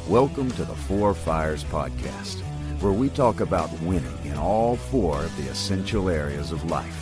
Welcome to the Four Fires Podcast, where we talk about winning in all four of the essential areas of life.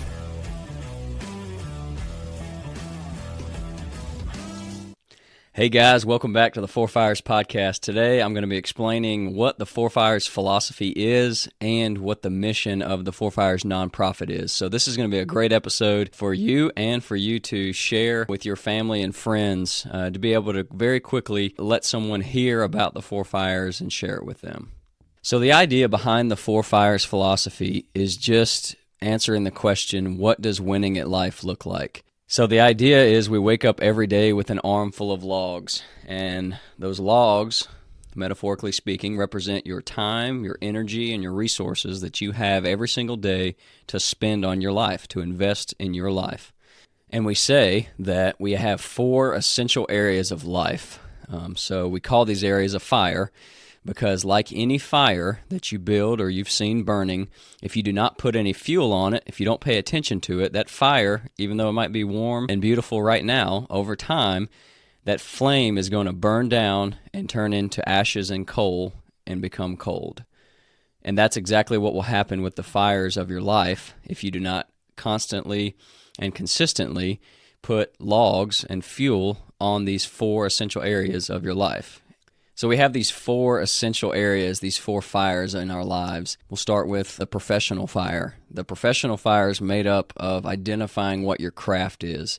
Hey guys, welcome back to the Four Fires Podcast. Today I'm going to be explaining what the Four Fires philosophy is and what the mission of the Four Fires nonprofit is. So this is going to be a great episode for you and for you to share with your family and friends to be able to very quickly let someone hear about the Four Fires and share it with them. So the idea behind the Four Fires philosophy is just answering the question, what does winning at life look like? So the idea is we wake up every day with an armful of logs, and those logs, metaphorically speaking, represent your time, your energy, and your resources that you have every single day to spend on your life, to invest in your life. And we say that we have four essential areas of life. So we call these areas a fire, because like any fire that you build or you've seen burning, if you do not put any fuel on it, if you don't pay attention to it, that fire, even though it might be warm and beautiful right now, over time, that flame is going to burn down and turn into ashes and coal and become cold. And that's exactly what will happen with the fires of your life if you do not constantly and consistently put logs and fuel on these four essential areas of your life. So we have these four essential areas, these four fires in our lives. We'll start with the professional fire. The professional fire is made up of identifying what your craft is.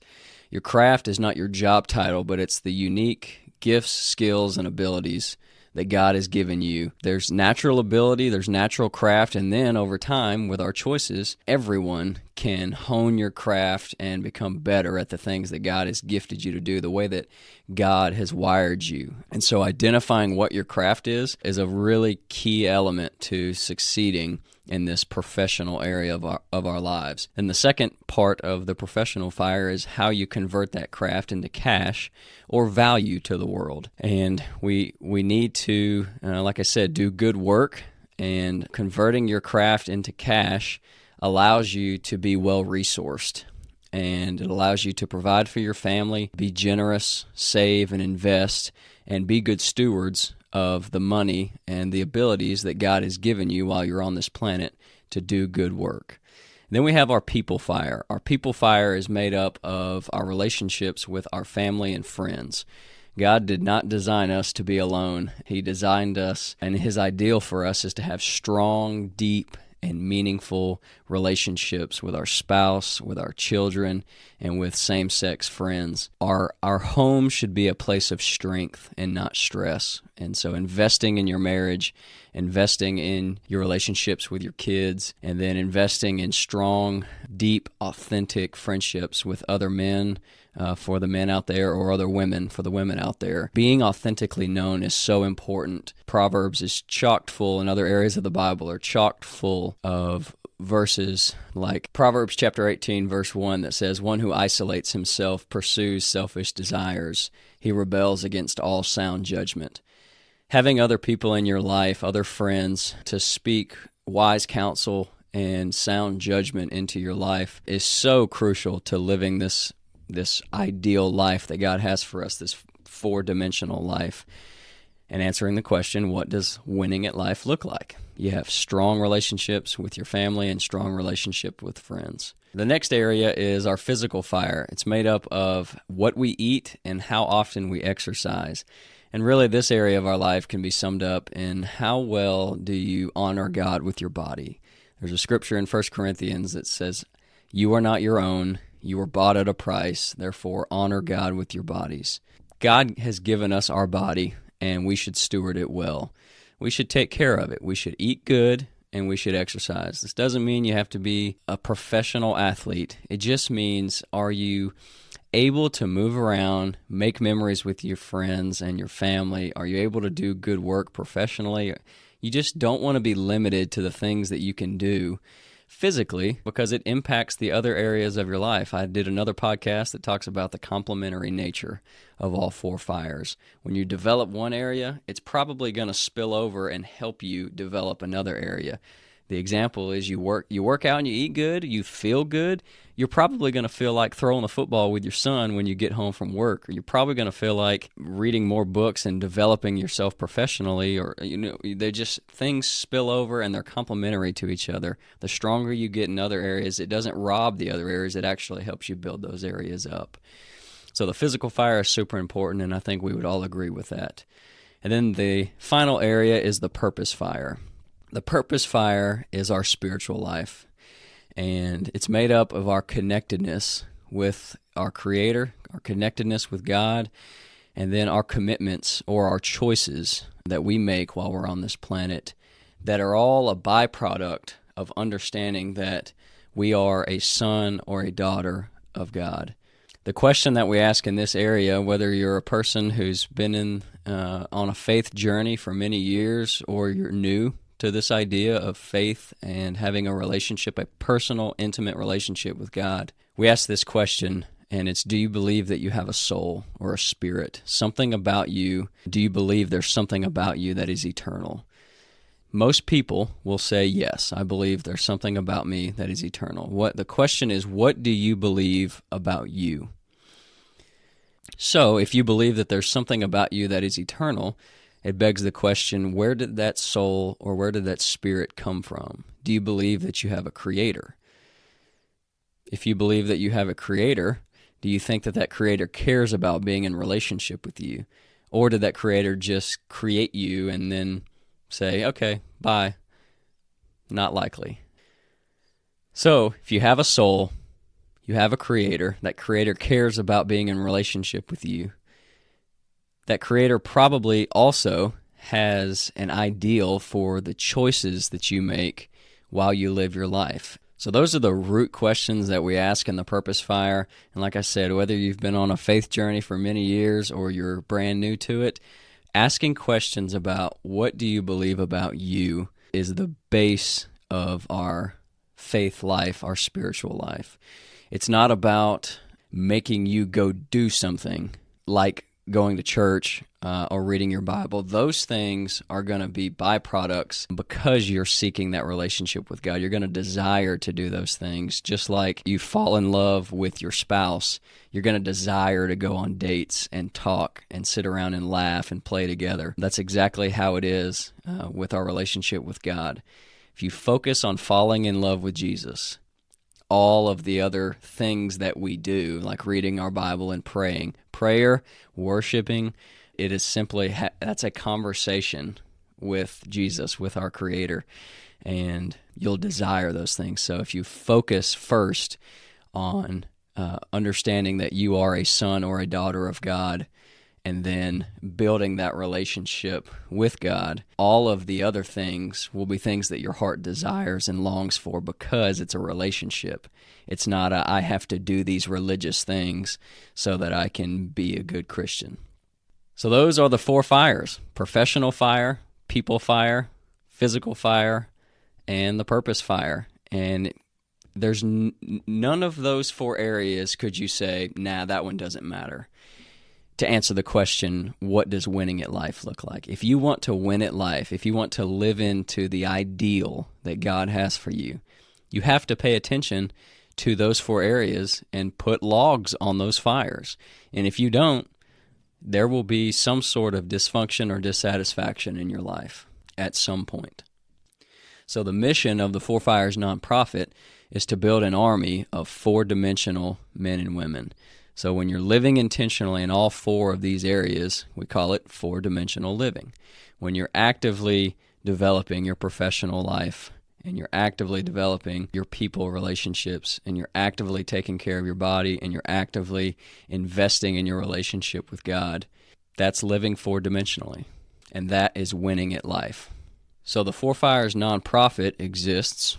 Your craft is not your job title, but it's the unique gifts, skills, and abilities that God has given you. There's natural ability, there's natural craft, and then over time, with our choices, everyone can hone your craft and become better at the things that God has gifted you to do, the way that God has wired you. And so identifying what your craft is a really key element to succeeding in this professional area of our lives. And the second part of the professional fire is how you convert that craft into cash or value to the world. And we need to, like I said, do good work, and converting your craft into cash allows you to be well-resourced. And it allows you to provide for your family, be generous, save, and invest, and be good stewards of the money and the abilities that God has given you while you're on this planet to do good work. And then we have our people fire. Our people fire is made up of our relationships with our family and friends. God did not design us to be alone. He designed us, and His ideal for us is to have strong, deep, and meaningful relationships with our spouse, with our children, and with same-sex friends. Our home should be a place of strength and not stress. And so investing in your marriage, investing in your relationships with your kids, and then investing in strong, deep, authentic friendships with other men, for the men out there, or other women for the women out there. Being authentically known is so important. Proverbs is chocked full, and other areas of the Bible are chocked full of verses like Proverbs chapter 18, verse 1 that says, "One who isolates himself pursues selfish desires. He rebels against all sound judgment." Having other people in your life, other friends, to speak wise counsel and sound judgment into your life is so crucial to living this ideal life that God has for us, this four-dimensional life, and answering the question, what does winning at life look like? You have strong relationships with your family and strong relationship with friends. The next area is our physical fire. It's made up of what we eat and how often we exercise. And really, this area of our life can be summed up in how well do you honor God with your body. There's a scripture in 1 Corinthians that says, "You are not your own. You were bought at a price, therefore honor God with your bodies." God has given us our body, and we should steward it well. We should take care of it. We should eat good, and we should exercise. This doesn't mean you have to be a professional athlete. It just means, are you able to move around, make memories with your friends and your family? Are you able to do good work professionally? You just don't want to be limited to the things that you can do physically, because it impacts the other areas of your life. I did another podcast that talks about the complementary nature of all four fires. When you develop one area, it's probably going to spill over and help you develop another area. The example is you work out and you eat good, you feel good. You're probably going to feel like throwing the football with your son when you get home from work, or you're probably going to feel like reading more books and developing yourself professionally, or they just things spill over and they're complementary to each other. The stronger you get in other areas, it doesn't rob the other areas, it actually helps you build those areas up. So the physical fire is super important, and I think we would all agree with that. And then the final area is the purpose fire. The purpose fire is our spiritual life, and it's made up of our connectedness with our Creator, our connectedness with God, and then our commitments or our choices that we make while we're on this planet that are all a byproduct of understanding that we are a son or a daughter of God. The question that we ask in this area, whether you're a person who's been on a faith journey for many years or you're new to this idea of faith and having a relationship, a personal, intimate relationship with God, we ask this question, and it's, do you believe that you have a soul or a spirit? Something about you. Do you believe there's something about you that is eternal? Most people will say, yes, I believe there's something about me that is eternal. The question is, what do you believe about you? So, if you believe that there's something about you that is eternal, it begs the question, where did that soul or where did that spirit come from? Do you believe that you have a creator? If you believe that you have a creator, do you think that that creator cares about being in relationship with you? Or did that creator just create you and then say, okay, bye? Not likely. So, if you have a soul, you have a creator, that creator cares about being in relationship with you. That creator probably also has an ideal for the choices that you make while you live your life. So those are the root questions that we ask in the Purpose Fire. And like I said, whether you've been on a faith journey for many years or you're brand new to it, asking questions about what do you believe about you is the base of our faith life, our spiritual life. It's not about making you go do something like going to church or reading your Bible. Those things are going to be byproducts because you're seeking that relationship with God. You're going to desire to do those things. Just like you fall in love with your spouse, you're going to desire to go on dates and talk and sit around and laugh and play together. That's exactly how it is with our relationship with God. If you focus on falling in love with Jesus, all of the other things that we do, like reading our Bible and praying, prayer, worshiping, it is simply, that's a conversation with Jesus, with our Creator, and you'll desire those things. So if you focus first on understanding that you are a son or a daughter of God, and then building that relationship with God, all of the other things will be things that your heart desires and longs for because it's a relationship. It's not I have to do these religious things so that I can be a good Christian. So those are the four fires: professional fire, people fire, physical fire, and the purpose fire. And there's none of those four areas could you say, nah, that one doesn't matter. To answer the question, what does winning at life look like? If you want to win at life, if you want to live into the ideal that God has for you, you have to pay attention to those four areas and put logs on those fires. And if you don't, there will be some sort of dysfunction or dissatisfaction in your life at some point. So the mission of the Four Fires nonprofit is to build an army of four-dimensional men and women. So when you're living intentionally in all four of these areas, we call it four-dimensional living. When you're actively developing your professional life, and you're actively developing your people relationships, and you're actively taking care of your body, and you're actively investing in your relationship with God, that's living four-dimensionally, and that is winning at life. So the Four Fires nonprofit exists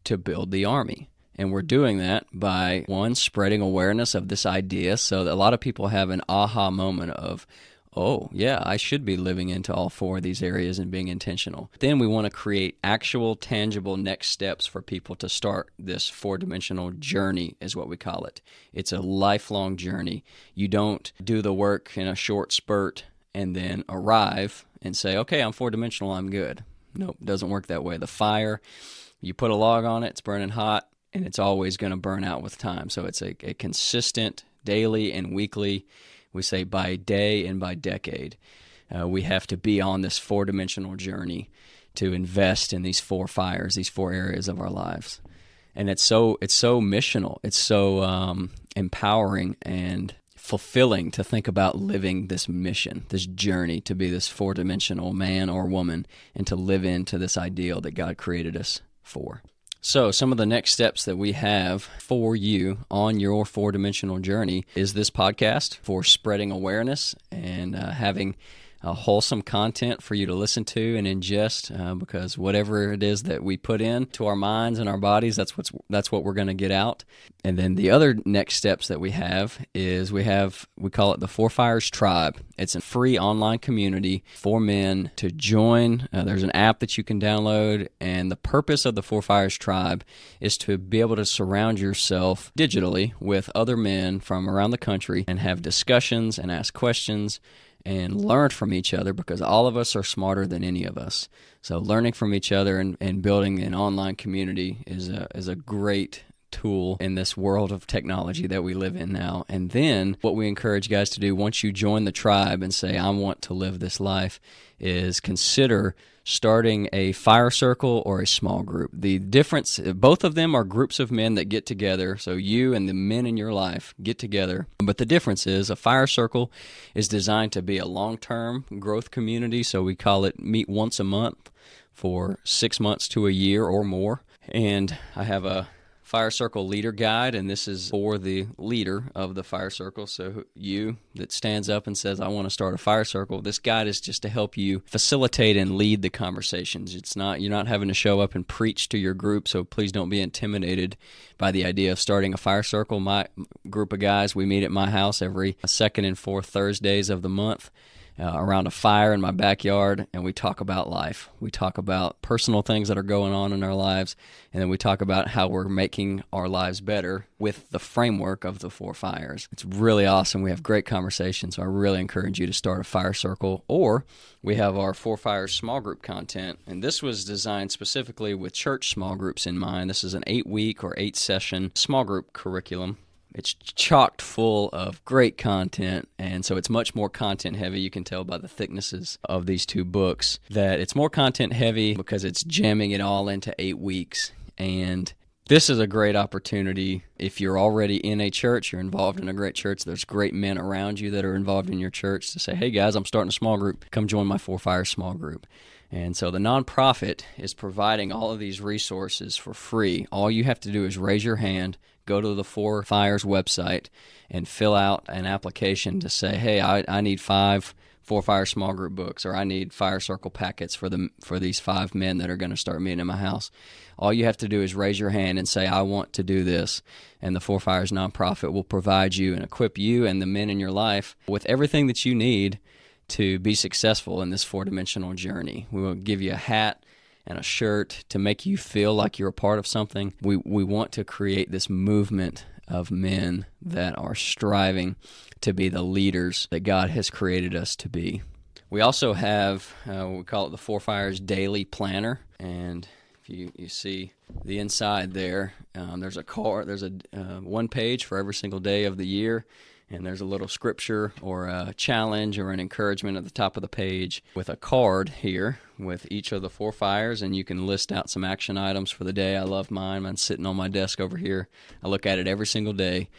to build the army. And we're doing that by, one, spreading awareness of this idea so that a lot of people have an aha moment of, oh, yeah, I should be living into all four of these areas and being intentional. Then we want to create actual, tangible next steps for people to start this four-dimensional journey, is what we call it. It's a lifelong journey. You don't do the work in a short spurt and then arrive and say, okay, I'm four-dimensional, I'm good. Nope, doesn't work that way. The fire, you put a log on it, it's burning hot, and it's always going to burn out with time. So it's a consistent daily and weekly, we say by day and by decade. We have to be on this four-dimensional journey to invest in these four fires, these four areas of our lives. And it's so missional. It's so empowering and fulfilling to think about living this mission, this journey to be this four-dimensional man or woman and to live into this ideal that God created us for. So some of the next steps that we have for you on your four-dimensional journey is this podcast for spreading awareness and having wholesome content for you to listen to and ingest, because whatever it is that we put into our minds and our bodies, that's what we're going to get out. And then the other next steps that we have is we call it the Four Fires Tribe. It's a free online community for men to join. There's an app that you can download, and the purpose of the Four Fires Tribe is to be able to surround yourself digitally with other men from around the country and have discussions and ask questions and learn from each other, because all of us are smarter than any of us. So learning from each other and building an online community is a great tool in this world of technology that we live in now. And then what we encourage guys to do once you join the tribe and say, I want to live this life, is consider starting a fire circle or a small group. The difference, both of them are groups of men that get together, so you and the men in your life get together. But the difference is a fire circle is designed to be a long-term growth community, so we call it meet once a month for 6 months to a year or more. And I have a Fire Circle Leader Guide, and this is for the leader of the Fire Circle. So you that stands up and says, I want to start a Fire Circle, this guide is just to help you facilitate and lead the conversations. You're not having to show up and preach to your group, so please don't be intimidated by the idea of starting a Fire Circle. My group of guys, we meet at my house every second and fourth Thursdays of the month. Around a fire in my backyard, and we talk about life. We talk about personal things that are going on in our lives, and then we talk about how we're making our lives better with the framework of the four fires. It's really awesome. We have great conversations, so I really encourage you to start a fire circle, or we have our Four Fires small group content, and this was designed specifically with church small groups in mind. This is an 8-week or 8-session small group curriculum. It's chocked full of great content, and so it's much more content heavy. You can tell by the thicknesses of these two books that it's more content heavy because it's jamming it all into 8 weeks. And this is a great opportunity if you're already in a church, you're involved in a great church, there's great men around you that are involved in your church, to say, hey guys, I'm starting a small group, come join my Four Fires small group. And so the nonprofit is providing all of these resources for free. All you have to do is raise your hand, go to the Four Fires website, and fill out an application to say, hey, I need 5 Four Fire small group books, or I need Fire Circle packets for these 5 men that are going to start meeting in my house. All you have to do is raise your hand and say, I want to do this, and the Four Fires nonprofit will provide you and equip you and the men in your life with everything that you need to be successful in this four-dimensional journey. We will give you a hat and a shirt to make you feel like you're a part of something. We want to create this movement of men that are striving to be the leaders that God has created us to be. We also have, we call it the Four Fires Daily Planner, and if you see the inside there, there's a one page for every single day of the year, and there's a little scripture or a challenge or an encouragement at the top of the page with a card here with each of the 4 fires, and you can list out some action items for the day. I love mine. Mine's sitting on my desk over here. I look at it every single day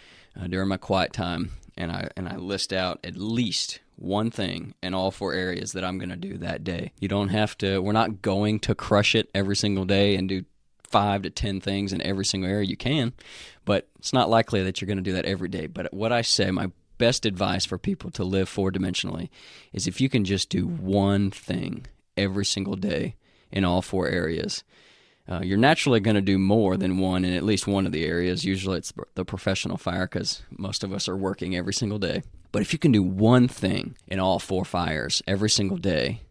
during my quiet time, and I list out at least one thing in all 4 areas that I'm going to do that day. You don't have to, we're not going to crush it every single day and do 5 to 10 things in every single area. You can, but it's not likely that you're going to do that every day. But what I say, my best advice for people to live four-dimensionally is if you can just do one thing every single day in all 4 areas, you're naturally going to do more than one in at least one of the areas. Usually it's the professional fire because most of us are working every single day. But if you can do one thing in all 4 fires every single day,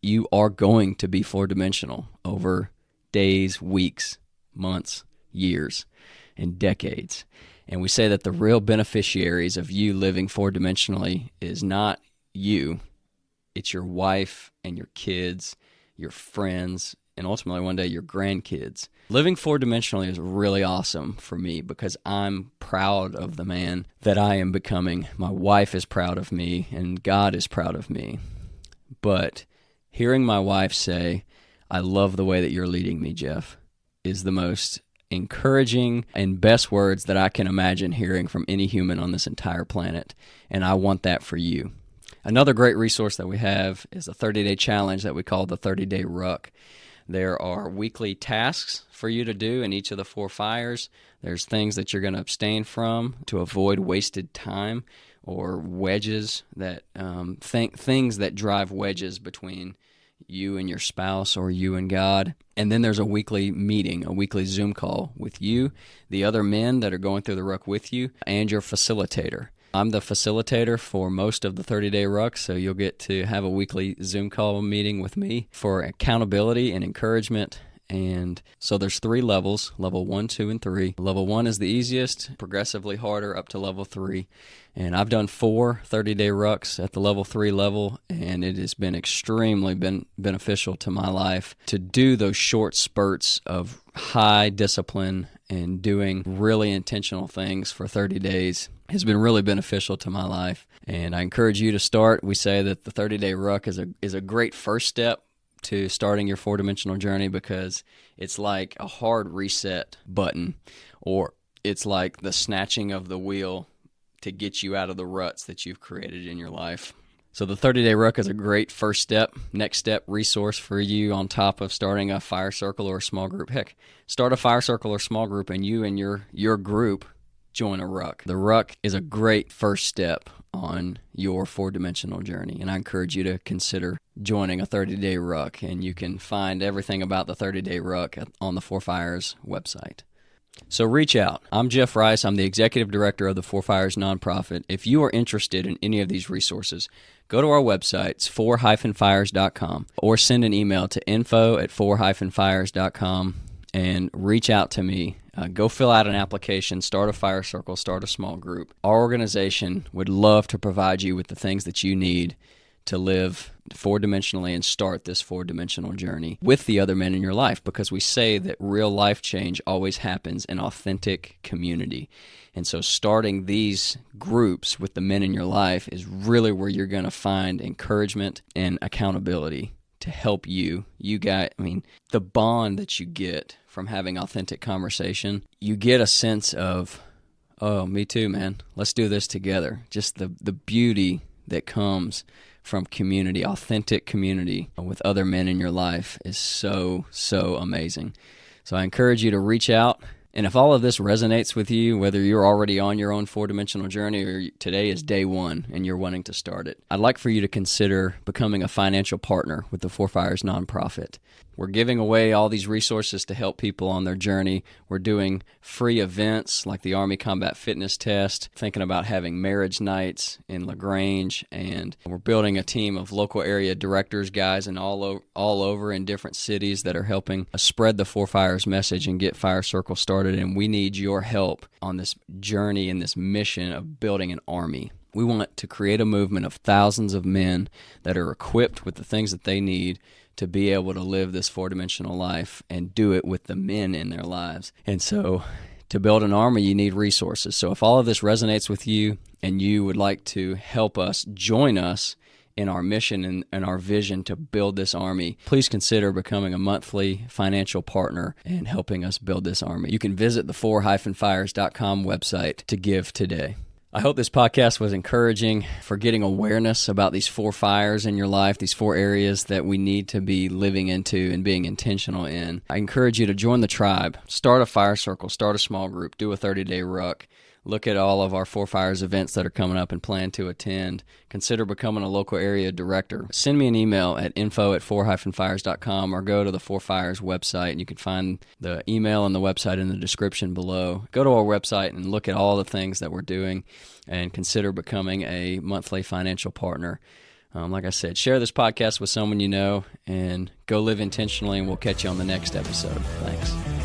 you are going to be four-dimensional over days, weeks, months, years, and decades. And we say that the real beneficiaries of you living four-dimensionally is not you, it's your wife and your kids, your friends, and ultimately one day your grandkids. Living four-dimensionally is really awesome for me because I'm proud of the man that I am becoming. My wife is proud of me, and God is proud of me. But hearing my wife say, "I love the way that you're leading me, Jeff," is the most encouraging and best words that I can imagine hearing from any human on this entire planet, and I want that for you. Another great resource that we have is a 30-day challenge that we call the 30-day ruck. There are weekly tasks for you to do in each of the 4 fires. There's things that you're going to abstain from to avoid wasted time or wedges that things that drive wedges between you and your spouse or you and God. And then there's a weekly meeting, a weekly Zoom call with you, the other men that are going through the ruck with you, and your facilitator. I'm the facilitator for most of the 30-day ruck, so you'll get to have a weekly Zoom call meeting with me for accountability and encouragement. And so there's 3 levels, level 1, 2, and 3. Level 1 is the easiest, progressively harder up to level 3. And I've done 4 30-day rucks at the level 3 level, and it has been extremely beneficial to my life to do those short spurts of high discipline and doing really intentional things for 30 days. Has been really beneficial to my life, and I encourage you to start. We say that the 30-day ruck is a great first step to starting your 4-dimensional journey because it's like a hard reset button, or it's like the snatching of the wheel to get you out of the ruts that you've created in your life. So the 30-day ruck is a great first step, next step resource for you on top of starting a fire circle or a small group. Heck, start a fire circle or small group, and you and your group join a ruck. The ruck is a great first step on your 4-dimensional journey, and I encourage you to consider joining a 30-day ruck, and you can find everything about the 30-day ruck on the 4 Fires website. So reach out. I'm Jeff Rice. I'm the executive director of the 4 Fires nonprofit. If you are interested in any of these resources, go to our website, it's 4-fires.com, or send an email to info@4-fires.com and reach out to me. Go fill out an application, start a fire circle, start a small group. Our organization would love to provide you with the things that you need to live 4-dimensionally and start this 4-dimensional journey with the other men in your life, because we say that real life change always happens in authentic community. And so starting these groups with the men in your life is really where you're going to find encouragement and accountability to help you. The bond that you get from having authentic conversation, you get a sense of, oh, me too, man. Let's do this together. Just the beauty that comes from community, authentic community with other men in your life is so, so amazing. So I encourage you to reach out. And if all of this resonates with you, whether you're already on your own 4-dimensional journey or today is day 1 and you're wanting to start it, I'd like for you to consider becoming a financial partner with the 4 Fires nonprofit. We're giving away all these resources to help people on their journey. We're doing free events like the Army Combat Fitness Test, thinking about having marriage nights in LaGrange, and we're building a team of local area directors, guys, and all over in different cities that are helping spread the 4 Fires message and get Fire Circle started, and we need your help on this journey and this mission of building an army. We want to create a movement of thousands of men that are equipped with the things that they need to be able to live this 4-dimensional life and do it with the men in their lives. And so to build an army, you need resources. So if all of this resonates with you and you would like to help us, join us in our mission and our vision to build this army, please consider becoming a monthly financial partner and helping us build this army. You can visit the 4-fires.com website to give today. I hope this podcast was encouraging for getting awareness about these 4 fires in your life, these 4 areas that we need to be living into and being intentional in. I encourage you to join the tribe, start a fire circle, start a small group, do a 30-day ruck. Look at all of our 4 Fires events that are coming up and plan to attend. Consider becoming a local area director. Send me an email at info@4-fires.com or go to the 4 Fires website, and you can find the email and the website in the description below. Go to our website and look at all the things that we're doing and consider becoming a monthly financial partner. Like I said, share this podcast with someone you know and go live intentionally, and we'll catch you on the next episode. Thanks.